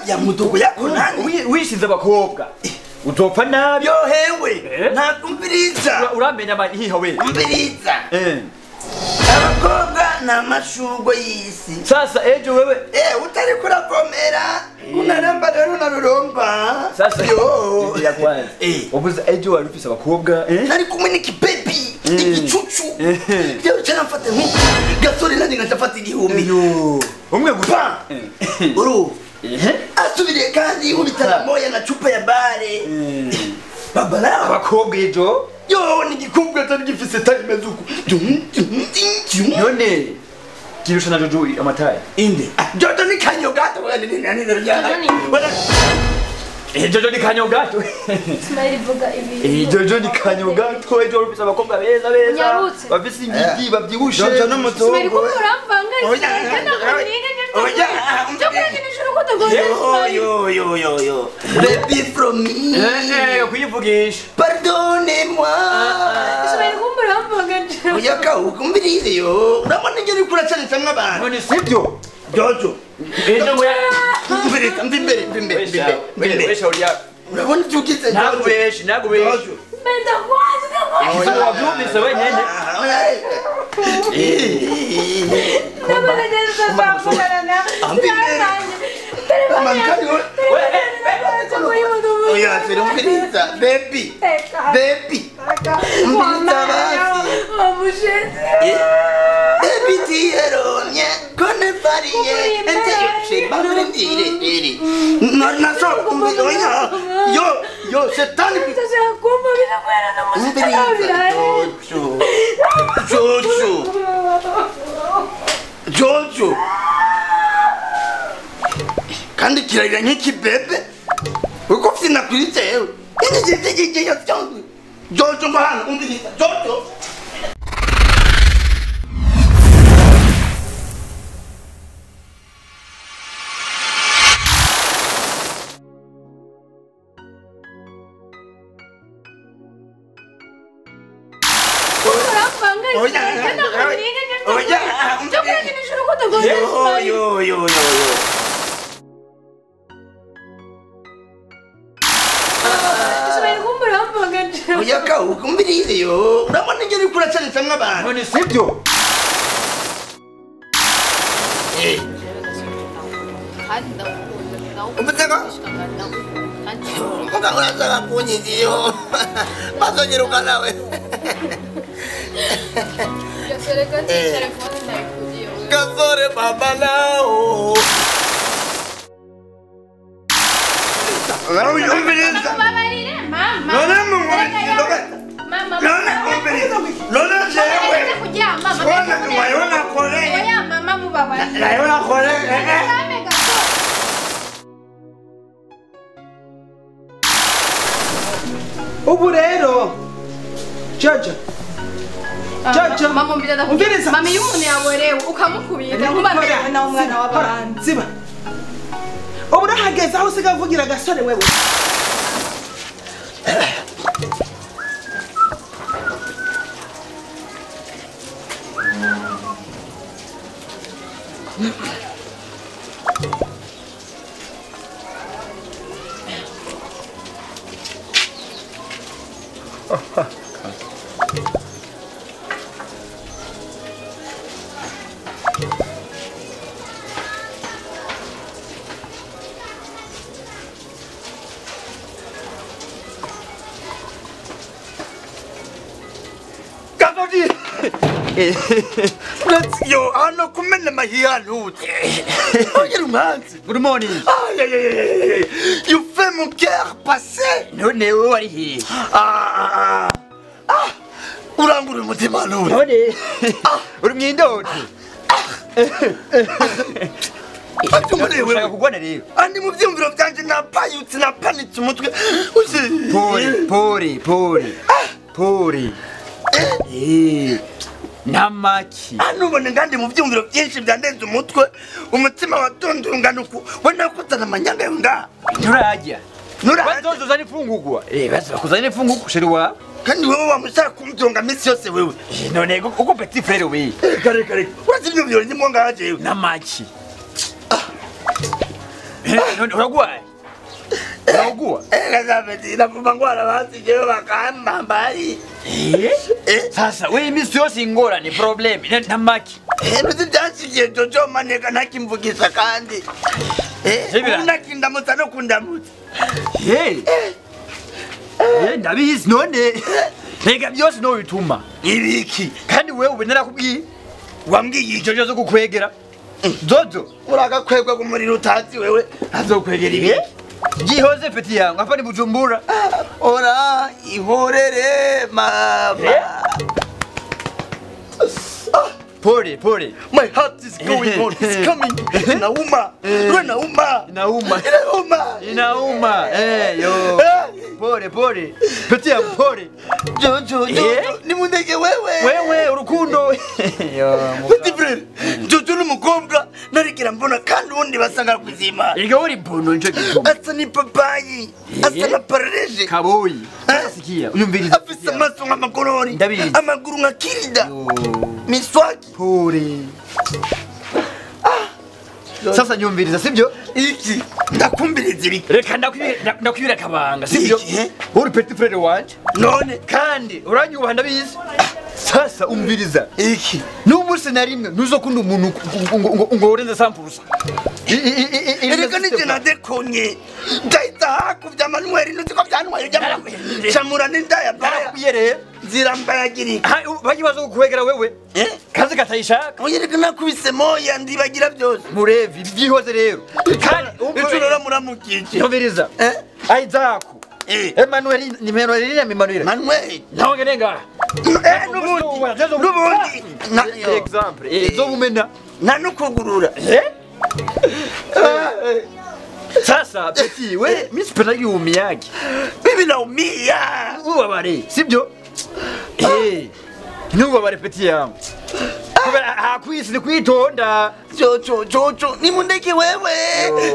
ya mudogo yako nani wishize abakobwa uzopfa nabi yo hewe nakumviriza uramenya amahiha we umviriza abakobwa n'amashurwe y'isi sasa ejo wewe utari kuravomera unaramba rero unaruromba sasa yo ya kwanza ubuze ejo wari ufise abakobwa nari kumwe n'ikibebi igicucu rero cyane mfate nkuko gasore nandi ngafata igihumbi umwe gusa uru asubiriye kandi ubitara moya na chupa ya bare babala abakobwa ejo yo ni gikumbuka tari gifise time zuku none kirusha na Jojo amataya inde Jojo ni kanyogato wani nani Jojo ni kanyogato Smile vuga ibi Jojo ni kanyogato ejo rufisa abakobwa beza bafise ingidi bavyibushe Jojo no muto Smile ko urambanga yo baby from me kuyivugisha pardonnez-moi Smile ko urambanga oya ka ukumbirize yo urabona ngeri kuracana cyangwa abantu none sivyo Jojo ejo ngo mbere wesha uriya urabona cyukize nagubeshi Benda kwazi wavyumvise wenyene oya serumviriza baby baby tieronye kone farie ente barindire na so oya yo shetani Jojo kandi kirarira nk'ikibebe uko sinakwiriye yewe ingije Jojo mbana umviriza Jojo yo oya ka ukumbirize yo urabona ngeri kuracana cyangwa abantu none sivyo Muka uraza kunyigiyo bazonyeruka nawe Gasore baba lao umviriza ubu rero Jojo mama mbida umviriza mama iyo umuntu yaborewe ukamukubita nkubana na umwana w'abandi ziba ubu urahageze aho usiga vugira gasore wewe Yo, ano kumena mahia l'autre. Good morning. You fais mon cœur passer. None wewe wari he? Urangura umutima l'autre. None uri mwindoto. Ushaka kugwana rero. Andi mu byumviro byanje napayutse napanitse umutwe. Pori. Namaki. Nubone ngandi mu byumviro byinshi byandenze umutwe, umutima watondungana uku. Wena kutana amanyanga yonga. Turajya. Bazozo zani fungugwa. Basi bakuzane fungugwa shiriwa. Kandi wewe wamushaka kumtonga misi yose wewe. None uko petit frère we. Kare. Wazi ibyo byoro nyimwo ngaje. Namaki. Uragwaye? Uragwa? Kazapeti nakuva ngwara basi jewe bakambambari. Sasa wewe imisi yose ingorane problem ntamaki. Nuzi byansigiye Jojo maneka ntakimvugisha kandi. Unakindamutsa no kundamutsa. Ndabizi none. Rega byose no bituma. Ibiki? Kandi wewe ube narakubwiye. Wambwiye Jojo zo kukwegera. Jojo uragakwegwa ku muriro utazi wewe azokwegera ibiki? Jihoze peti yangu hapa ni Bujumbura. Ora ihorere mama. Pole. My heart is going on. It's coming. Inauma. Inauma. Yo. Pole. Peti yangu pole. Jojo. Ni mundege wewe. Wewe urukundo. Yo. Peti frere. Jojo n'umukobwa narikira mbona kandi undi basanga kuzima. Ega uri bono nje gituma. Asa ni papayi. Asa na paraleje. Kaboyi. Sikia. Uyumviriza. Afisa maso nk'amakoroni. Ndabizi. Amaguru nka kirida. Miswaki. Pole. Sasa nyumviriza sibyo? Iki ndakumbiriza ibiki? Reka ndakwibira kabanga sibyo? Uri petit frere wanje. None kandi uranyubaha ndabizi. Sasa umviriza. Iki n'umunsi na rimwe ntuzokunda umuntu ngo urenze 100%. Erega nije nadekonye. Ndahita hakuvya Manuel nuziko byanwaye chamura n'indaya baya. Kuyereye zirambayagirika. Bagibazo kukwegera wewe. Kazi katayishaka. Oyerega nakubise moya ndibagira byose. Murevi byihoze rero. Kandi ucurora muramukije. Umviriza. Aizako. Emmanuel ni Emmanuel. Manuel. Naongene ngaha. Nubundi. Na example. Zobumena. Nanukugurura. Sasa peti we Miss Pena yumiyaki. Bibi naumia. Ubabare, sibyo? Nubabare peti yangu. Kubera hakwisi ni kwitonda. Jojo ni mundeke wewe.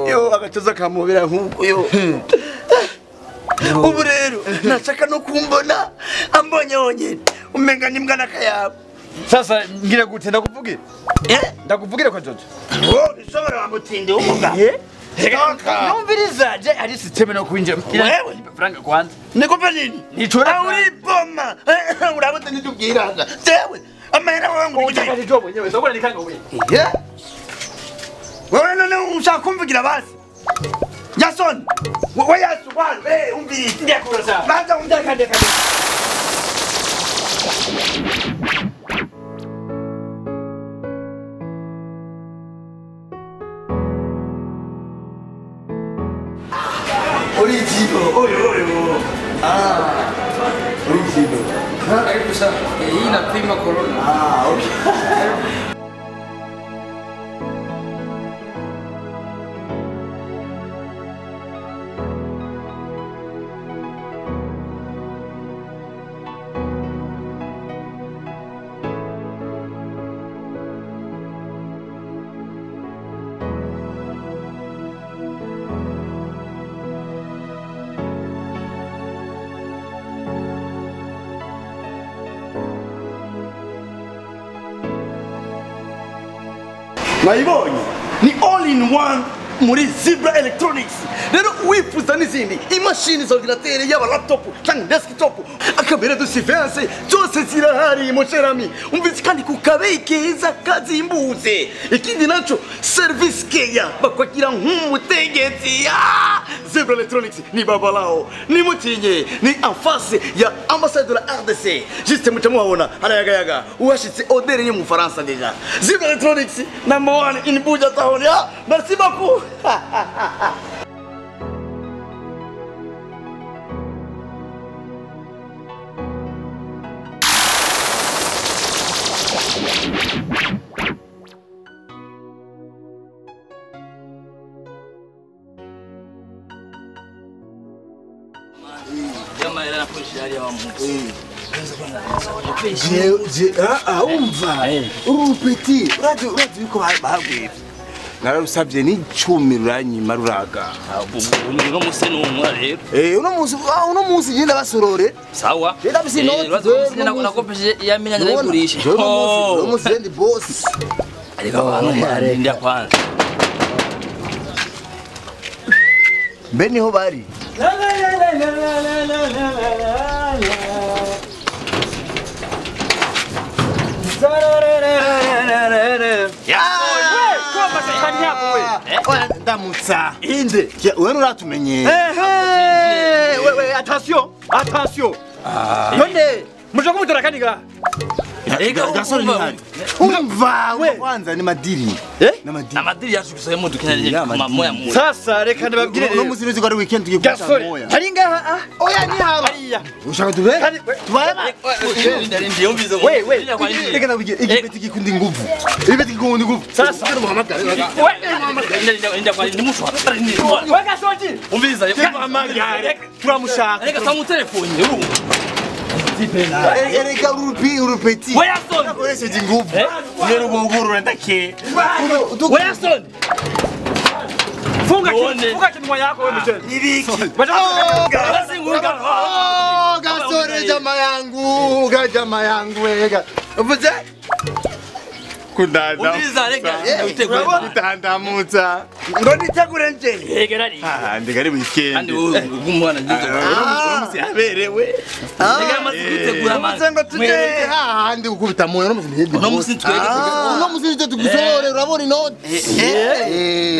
Yo agacoza kamubira nkuko yo. Ubu rero nashaka no kumbona ambonye wonyene umenga nimbwa nakayabo. Sasa ngira gute ndakuvugira? Ndakuvugire kwa Jojo. Nishobora wamutinde umuga. Numviriza je ari system no kwinjira. Wewe franga kwanza. Nikupe nini? Nichora uri boma. Urabote nitubwiranga. Jewe amahera wangu utaka nijua mwenyewe. Sokora nikanga wewe. Wewe none ushakumvugira basi. Jason. Wewe yasubana. Umviriza. Ndia kurasa. Baza umdakande kande. Original. Oyo. Original. Karibu sana. Hii inapima corona. Okay. Naibonye ni all in one muri Zebra Electronics. Rero wifuza n'izindi imashini za ordinateur yaba laptop cyangwa desktop akabere de surveillance cyose zirahari mon cher ami. Umvise kandi kukabekeza kazimbuze. Ikindi naco service care bakwagira nk'umutegetsi. Zebra Electronics ni babalao ni mutinye ni en face ya ambassade de la RDC. Juste mutamubona harayagayaga uhashitse odere yo mu Faransa deja. Zebra Electronics number 1 in Buja Town. Merci beaucoup. Jamaa ile anapoishi hali ya Mungu. Umva urupeti radio yuko bahagwe narusabye ni 10 ruranyima ruraga Uno musi n'umwa rero. Uno musi genda basorore Sawa. Rero bisi no nakopeshe ya mina ndayigurisha. Uno musi ndi boss. Ariko abantu ndia kwanza. Mbe niho bari. Ndamutsa inde wewe uratumenye wewe attention none muje kumutera kaniga gasore ni hari umva kwanza ni madiri na madiri yacu gusema dukina moya moya sasa reka ndababwire no musi nuzi ko ari weekend tugiye kusa moya hari ngaha oya ni haba ushaka tube tubara ndio yumvizo wewe reka ndabwire igipeti gikundi nguvu igipeti gikundi nguvu sasa ndio kwa ni mtu weka soji umviza turamushaka reka samu telefone ereka urupeti Wayaston ukoresheje nguvu rero ubunguru ndake Wayaston funga kinwa yako wewe mchele nibiki basi ngunga gasore jamaa yangu wega uvuze kundanda umviza reka kutandamutsa ngo nitegure nje hegerari ndigari weekend kandi umwana ngizo urusi aberewe reka amaze kwitegura amaze ngo tuje hahandi gukubita moyo no musi twege no musi tugusore urabona inoti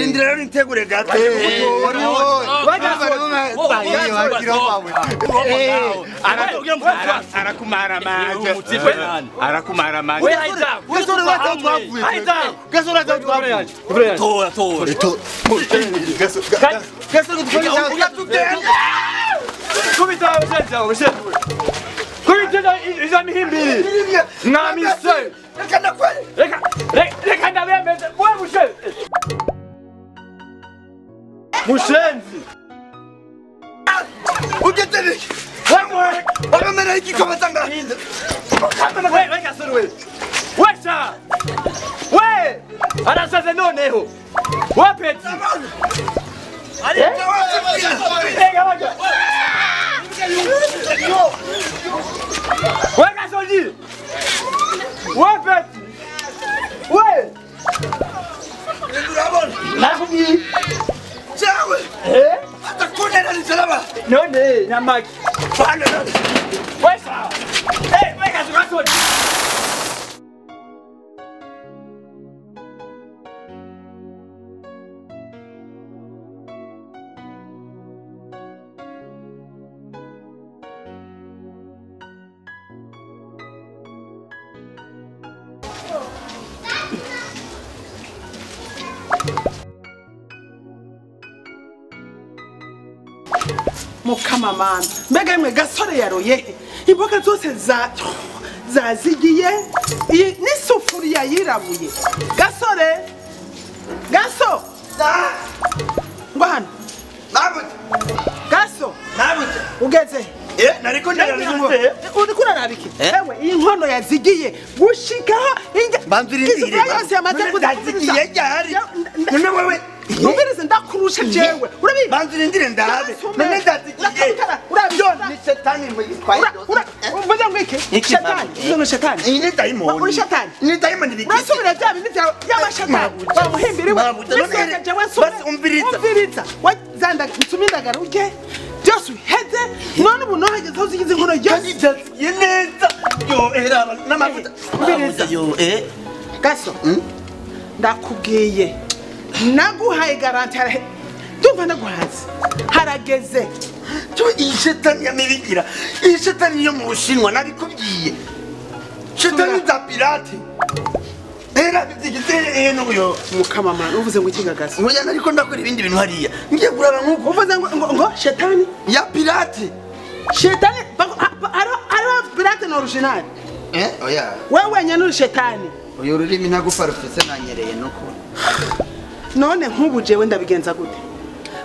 ndira rero nitegure gato arakumara maje gasore twavuye tora kubita usenza kubita izamihimbiri namise reka ndabemeze wewe mushenzi ugetele wamera iki kama tanga wewe gasore wewe wesha we arasaze noneho wapeti weka soji wapeti we nakubi chawe atakuna na salama none nyamaki bana wesha weka soji mukamamana mbega imwe gasore yaroye imboga zose zazigiye iyi n'isufuriya yirabuye gasore gaso ngo hano gaso ugeze nariko ndarabike uri kurarabike ewe iyi nkono yazigiye gushikaho banzirindire yose yamaze kuzazigiye cyari none wewe Ubirize ndakurusha jewe urabizi banzirindire ndabe none ndazigiye urabyona ni shetani mu gitwaye uvuze ngo iki shetani uzo shetani ni daimoni uri shetani ni daimoni biki nasubira bya bindi y'amashetani bamuhimbiriwe basi umviriza wazanda nsumindagara uje byose uheze none ubu nohageze aho uzigize inkono yose neza yo era n'amavuta umviriza gaso ndakubwiye naguhaye garanti ndumva naguhaze harageze cyo ishetani y'Amerika ishetani yo mu Bushinwa nabikubwiye shetani za pirate era bitigeze no yo mukamamana uvuze ngo ikigagaza ngoya nariko ndakora ibindi bintu hariya ngiye kuraba nkuko uvuze ngo shetani ya pirate shetani ari pirate no original oya wewe nyene shetani uyo rurimi ntagufarufise nanyereye nuko none nk'ubu jewe ndabigenza gute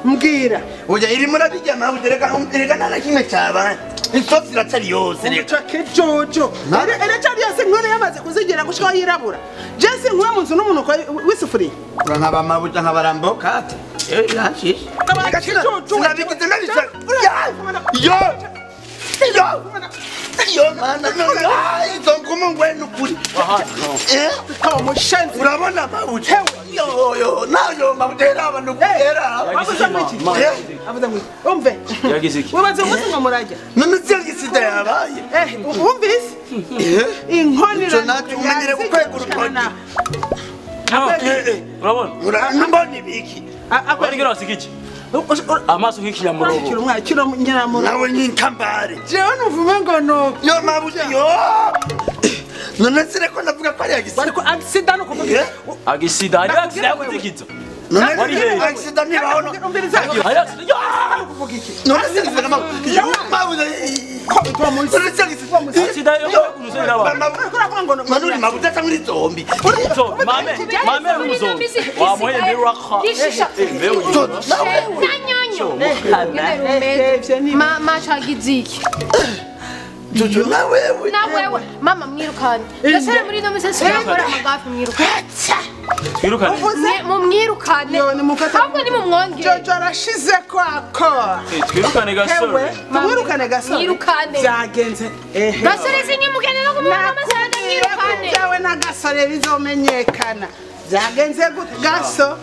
mbwira oya iri murabijya nawe dereka nana kimwe cyabana insosi iracari yose reka kejojo iracari yose nkone yamaze kuzigera gushika yirabura jesi nkwe munzu n'umuntu wisufuriye nkaba mabuja nkabarambo kate irashisha kejojo nabigize nabisha yo Yo mana izo ngumu ngwenu kuri. Aho mushenzi. Urabona mabuja. Yo nayo mabutera abantu kugera. Avuga ngo umve. Yagize iki? Wabaze ngo murajya. None sida yabaye. Umvise? Inkonira. Cyo natwe umenyere gukwegura ukoni. Urabona? Urambona ibiki? Akora sikiki. Amaso kikira murobo. Kiro nyiramuro. Nawe ni nkambare. Jewe nuvume ngo no. Yo mabuja yo. None sire ko navuga ko ari agisida. Ariko agisida no kuvuga. Agisida ari agisida kutikitsa. None sire agisida ni bahono. Umbiriza. Kuvuga iki? None sire ko navuga. Yo mabuja. Ko muri. None sire agisida. Agisida yo kunusera abantu. Manuri mabuja cyangwa ni zombi. So, mame muzo. Wa moye mbere rakha. Mama chagiziki. Jojo na wewe. Na wewe. Mama mwirukane. Ndasara muri no misese yakora amagafi mwirukane. Twirukane. Mwirukane. Ahubwo ni mumwongere. Jojo arashize ko akora. Twirukane gasore. Mwirukane gasore. Mwirukane. Byagenze. Gasore sinyimugene no kumwana amasara mwirukane. Byawe na gasore bizomenyekana. Byagenze gute gaso?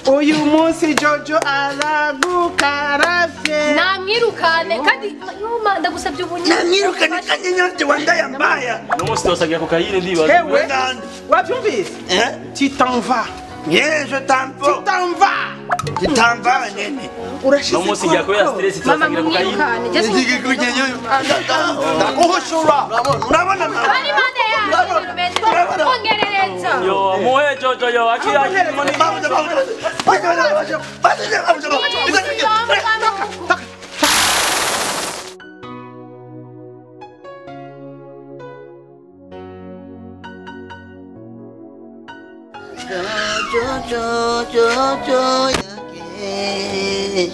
Uyu munsi Jojo aragukaravye. Namwirukane kandi yuma ndagusabye ubunyine. Namwirukane kanyenyote wandaya mbaya. No munsi tosagira ko kayire ndibaza. Ewe. Wabyumvise? Tu t'en vas. Yeah, je t'en vas. Tu t'en vas nene. Urashize No munsi ya ko ya stress Mama tosagira ko kayire. mwirukane. Jesi Ndige kunyenyoyo. Ndakuhoshora. Urabona mama. Bani mande ya. Ongerereza. Yo, moye Jojo yo akira kimoni. Jojo yake.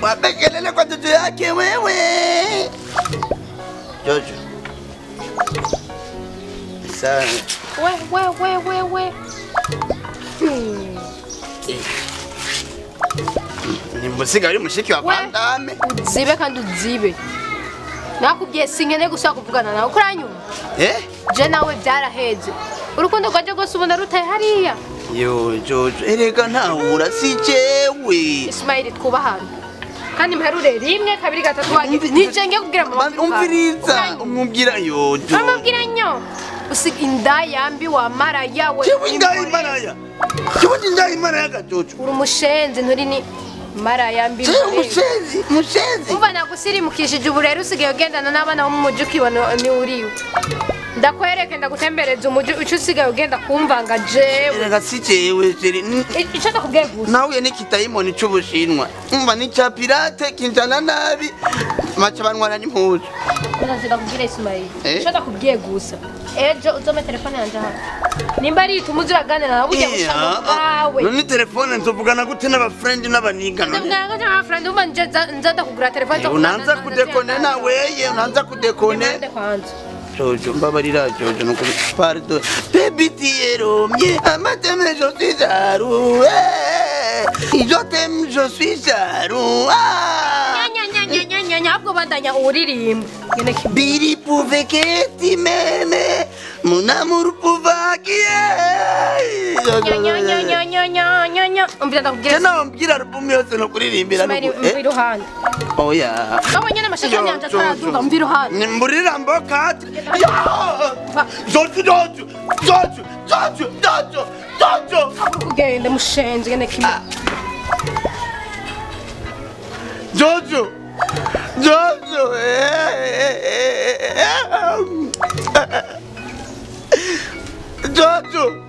Wabekelele kwa Jojo yake wewe. Jojo. Sawa. We. Ni musiga uri mushiki wa Vandame. Uzibe kandi uzibe. Nakubwiye sinkene gusa kuvugana nawe kuranyuma. Je nawe byaraheze. Urukundo rwaje rwose ubona rutaye hariya. Yo Jojo erega ntahura si jewe. Ismail twubahana. Kandi mperure rimwe kabiri gatatu wagize. Nicenge kugira mama. Umviriza umubwira yo Jojo. Amabwira nyo. Usig inda yambi wa maraya we. Jewe inda imaraya. Jewe inda imaraya ga Jojo. Uri umushenzi nturi ni maraya mbi. Mushenzi. Umva nagusirimukishije ubu rero usigaye ugendana n'abana bo mu mujyi ukibona ni uriwe. Ndakwereke ndagutembereza umujyi uco usigaye ugenda kumvanga jewe. Erega si jewe jeri. Ico ndakubwiye gusa. Nawe ni kitayimoni c'Ubushinwa. Umva ni cha pirate kinjana nabi. Macha banwana n'impuzu. Ndashaka kubwira Ismail. Ico ndakubwiye gusa. Ejo uzome telefone yanje hano. Nimba ari itumuzi uraganira nawe ujya gushaka bawe. None telefone nzovugana gute n'aba friend n'abaniga none. Ndabwira ngo friend umva nza kugura telefone. Unaanza kudekone na weye, unaanza kudekone. Jojo mbabarira Jojo nuko pardon. Baby tiero mie amateme je suis jaloux. Je t'aime je suis jaloux. Nyabwo bandanya uririmba. Biri pouvait que tu m'aimes. Mon amour pouvait Jana umbwira album yose no kuririmbira nuko. Mviruhande. Oya. Abanyana mashaka yanje ataraduga mviruhande. Nimburira mboka. Jojo. Kugende mushenze ngene kimwe. Jojo. Jojo.